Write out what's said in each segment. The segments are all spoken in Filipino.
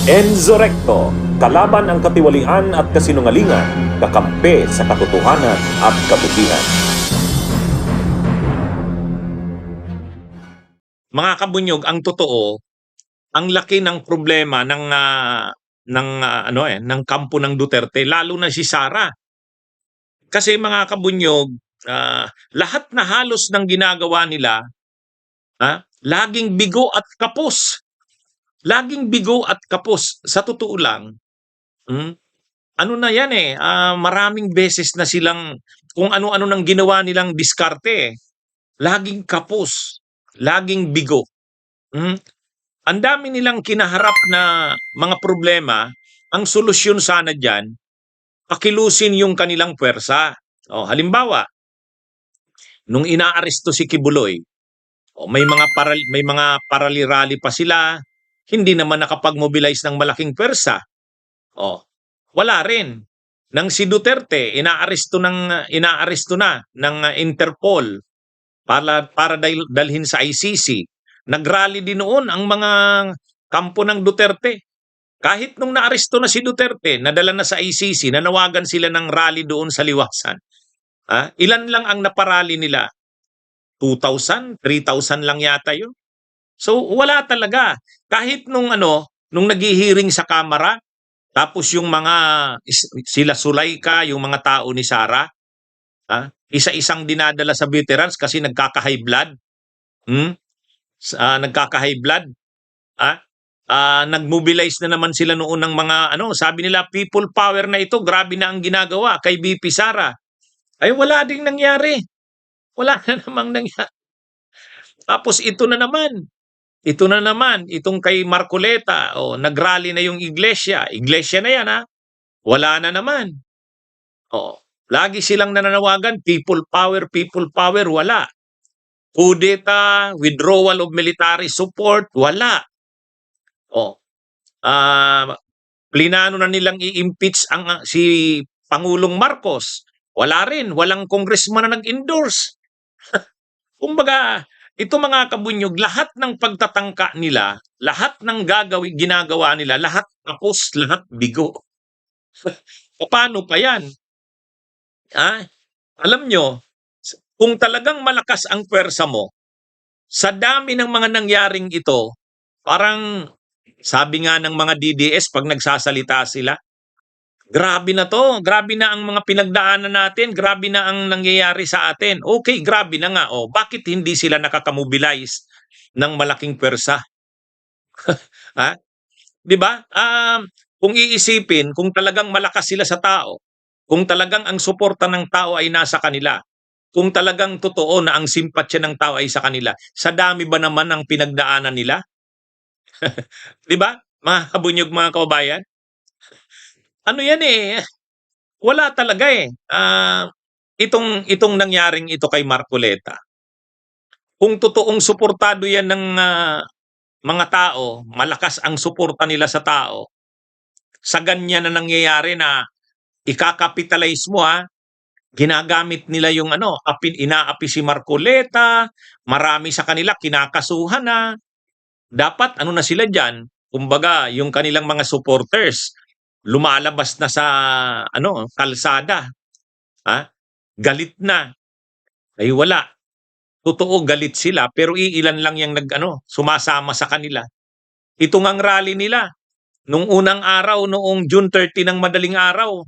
Enzo Recto, kalaban ang katiwalian at kasinungalingan, kakampi sa katotohanan at kabutihan. Mga kabunyog, ang totoo, ang laki ng problema ng kampo ng Duterte, lalo na si Sara. Kasi mga kabunyog, lahat na halos ng ginagawa nila, laging bigo at kapos. Laging bigo at kapos. Sa totoo lang, ano na yan maraming beses na silang kung ano-ano nang ginawa nilang diskarte. Laging kapos, laging bigo. Ang dami nilang kinaharap na mga problema. Ang solusyon sana dyan, pakilusin yung kanilang pwersa. Halimbawa, nung inaaresto si Kibuloy, may mga parali-rally pa sila, hindi naman nakapag-mobilize ng malaking pwersa. Wala rin. Nang si Duterte inaaresto na ng Interpol para dalhin sa ICC. Nagrally din noon ang mga kampo ng Duterte. Kahit nung naaresto na si Duterte, nadala na sa ICC, nanawagan sila ng rally doon sa Liwasan. Ilan lang ang naparali nila? 2,000, 3,000 lang yata yun. So wala talaga. Kahit nung naghihiring sa Kamara, tapos yung mga sila Sulaika, yung mga tao ni Sara, isa-isang dinadala sa veterans kasi nagkaka-high blood. Nagkaka-high blood. Nag-mobilize na naman sila noon ng mga sabi nila people power na ito, grabe na ang ginagawa kay BP Sara. Ay wala ding nangyari. Wala na namang nangyari. Tapos ito na naman, itong kay Marcoleta, nagrally na yung iglesia. Iglesia na yan Wala na naman. Lagi silang nananawagan, people power, wala. Kudeta, withdrawal of military support, wala. Plinano na nilang i-impeach si Pangulong Marcos. Wala rin, walang congressman na nag-endorse. Kumbaga, ito mga kabunyog, lahat ng pagtatangka nila, lahat ng ginagawa nila, lahat tapos, lahat bigo. Paano pa yan? Alam nyo, kung talagang malakas ang pwersa mo, sa dami ng mga nangyaring ito, parang sabi nga ng mga DDS pag nagsasalita sila, grabe na to, grabe na ang mga pinagdaanan natin, grabe na ang nangyayari sa atin. Okay, grabe na nga. Bakit hindi sila nakakamobilize ng malaking pwersa? Di ba? Kung iisipin, kung talagang malakas sila sa tao, kung talagang ang suporta ng tao ay nasa kanila, kung talagang totoo na ang simpatsya ng tao ay sa kanila, sa dami ba naman ang pinagdaanan nila? Di ba? Mga kabunyog, mga kababayan? Ano yan wala talaga itong nangyaring ito kay Marcoleta. Kung totoong suportado yan ng mga tao, malakas ang suporta nila sa tao, sa ganyan na nangyayari na ikakapitalize mo ginagamit nila yung inaapi si Marcoleta, marami sa kanila kinakasuhan na. Dapat na sila dyan, kumbaga yung kanilang mga supporters, lumalabas na sa kalsada. Galit na. Ay wala. Totoo galit sila pero iilan lang yung sumasama sa kanila. Ito ngang rally nila. Nung unang araw, noong June 30 ng madaling araw,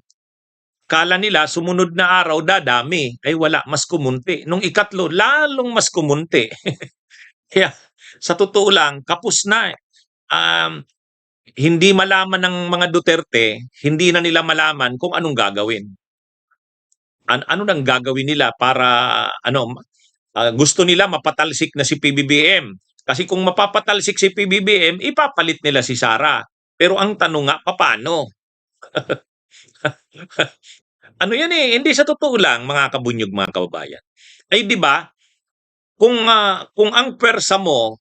kala nila sumunod na araw dadami. Ay wala, mas kumunti. Nung ikatlo, lalong mas kumunti. Kaya sa totoo lang, kapos na hindi malaman ng mga Duterte, hindi na nila malaman kung anong gagawin. Ano nang gagawin nila para gusto nila mapatalsik na si PBBM. Kasi kung mapapatalsik si PBBM, ipapalit nila si Sara. Pero ang tanong nga, paano? Hindi sa totoo lang, mga kabunyog, mga kababayan. Ay di ba, kung ang pwersa mo,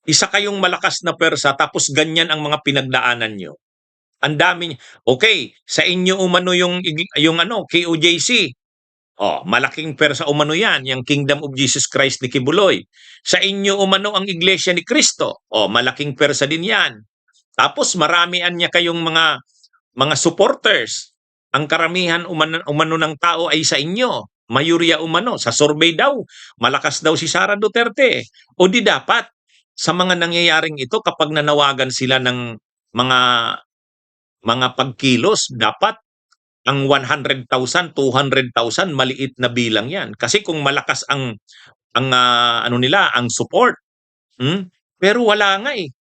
isa kayong malakas na pwersa, tapos ganyan ang mga pinagdaanan nyo. Ang dami. Okay, sa inyo umano yung KOJC. Malaking pwersa umano yan, yung Kingdom of Jesus Christ ni Kibuloy. Sa inyo umano ang Iglesia ni Cristo. Malaking pwersa din yan. Tapos maramian niya kayong mga supporters. Ang karamihan umano ng tao ay sa inyo. Mayurya umano. Sa survey daw, malakas daw si Sara Duterte. O di dapat, sa mga nangyayaring ito, kapag nanawagan sila ng mga pagkilos, dapat ang 100,000, 200,000, maliit na bilang yan. Kasi kung malakas ano nila, ang support. Pero wala nga eh.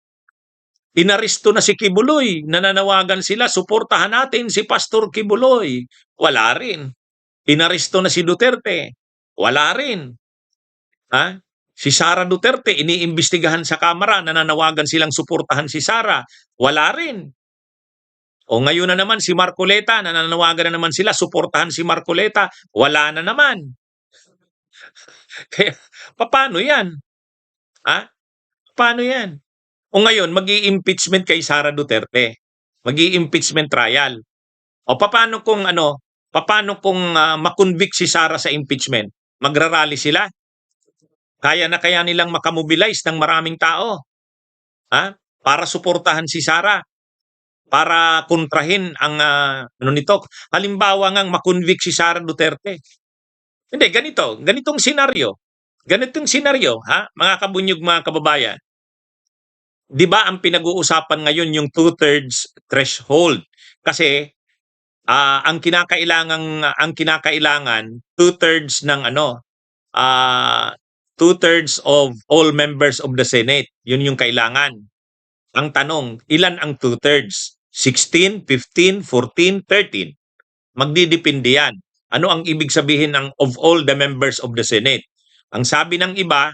Inaresto na si Kibuloy, nananawagan sila, suportahan natin si Pastor Kibuloy. Wala rin. Inaresto na si Duterte. Wala rin. Ha? Si Sara Duterte, iniimbestigahan sa Kamara, nananawagan silang suportahan si Sara. Wala rin. O ngayon na naman si Marcoleta, nananawagan na naman sila, suportahan si Marcoleta. Wala na naman. Kaya, paano yan? Ha? Paano yan? O ngayon, mag-i-impeachment kay Sara Duterte. Mag-i-impeachment trial. O paano kung makonvict si Sara sa impeachment? Magrarally sila? Kaya nilang makamobilize ng maraming tao. Ha? Para suportahan si Sara. Para kontrahin ang nito. Halimbawa ngang makonvict si Sara Duterte. Hindi, ganitong senaryo. Ganitong senaryo, ha? Mga kabunyog, mga kababayan. 'Di ba ang pinag-uusapan ngayon yung 2/3 threshold? Kasi ang kinakailangan 2/3 ng 2/3 of all members of the Senate. Yun yung kailangan. Ang tanong, ilan ang 2/3? 16, 15, 14, 13. Magdidepende yan. Ano ang ibig sabihin ng of all the members of the Senate? Ang sabi ng iba,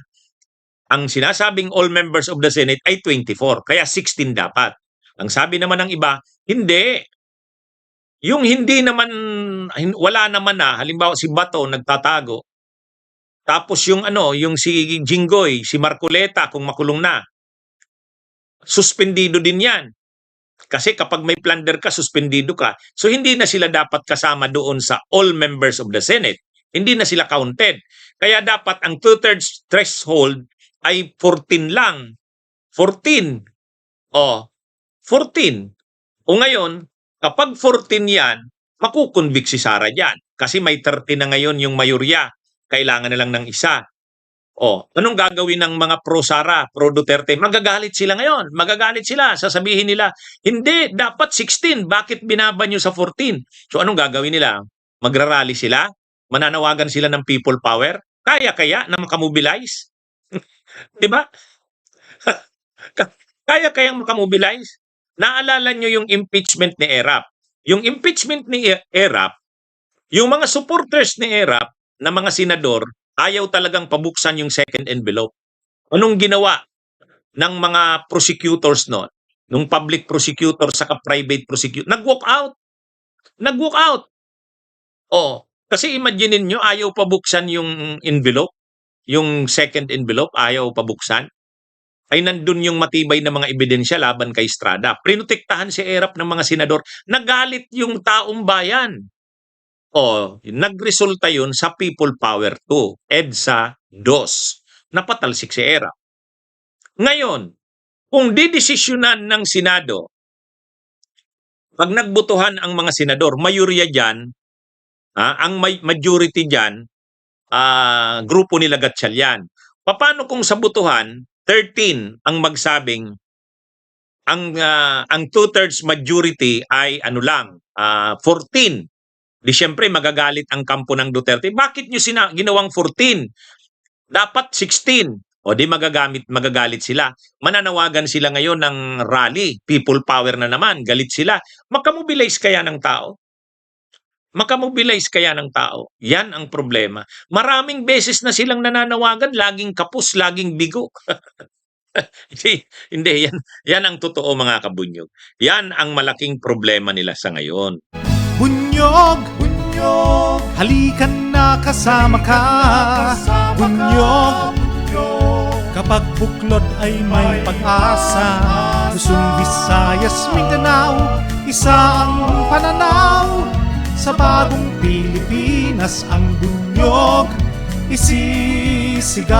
ang sinasabing all members of the Senate ay 24, kaya 16 dapat. Ang sabi naman ng iba, hindi. Yung hindi naman, wala naman na, halimbawa si Bato nagtatago. Tapos yung si Jinggoy, si Marcoleta kung makulong na, suspendido din yan. Kasi kapag may plunder ka, suspendido ka. So hindi na sila dapat kasama doon sa all members of the Senate. Hindi na sila counted. Kaya dapat ang 2/3 threshold ay 14 lang. 14. 14. O ngayon, kapag 14 yan, makukonvict si Sara dyan. Kasi may 30 na ngayon yung mayorya. Kailangan na lang ng isa. Anong gagawin ng mga pro-Sara, pro-Duterte? Magagalit sila ngayon. Magagalit sila. Sasabihin nila, hindi, dapat 16. Bakit binaban nyo sa 14? So anong gagawin nila? Magrarally sila? Mananawagan sila ng people power? Kaya na makamobilize? Diba? Kaya makamobilize? Naalala nyo yung impeachment ni Erap. Yung impeachment ni Erap, yung mga supporters ni Erap na mga senador, ayaw talagang pabuksan yung second envelope. Anong ginawa ng mga prosecutors noon? Nung public prosecutor saka private prosecutor, nag-walk out. Nag-walk out. Kasi imagine nyo, ayaw pabuksan yung envelope. Yung second envelope, ayaw pabuksan. Ay nandun yung matibay na mga ebidensya laban kay Estrada. Prinotektahan si Erap ng mga senador. Nagalit yung taong bayan. Nagresulta yun sa People Power 2, EDSA 2. Napatalsik si Erap. Ngayon, kung didesisyonan ng Senado, pag nagbotohan ang mga senador, mayorya dyan, ang majority dyan, grupo nila Gatchalian. Paano kung sa botohan, 13 ang magsabing ang 2/3 majority ay 14. Di syempre magagalit ang kampo ng Duterte. Bakit nyo ginawang 14? Dapat 16. Di magagalit sila. Mananawagan sila ngayon ng rally. People power na naman. Galit sila. Makamobilize kaya ng tao? Makamobilize kaya ng tao? Yan ang problema. Maraming beses na silang nananawagan, laging kapos, laging bigo. Hindi, yan ang totoo, mga kabunyog. Yan ang malaking problema nila sa ngayon. Bunyog, bunyog, halikan na kasama ka. Bunyog, kapag buklod ay may pag-asa. Luzon, Visayas, Mindanao, isa ang pananaw. Sa bagong Pilipinas ang bunyog isisigaw.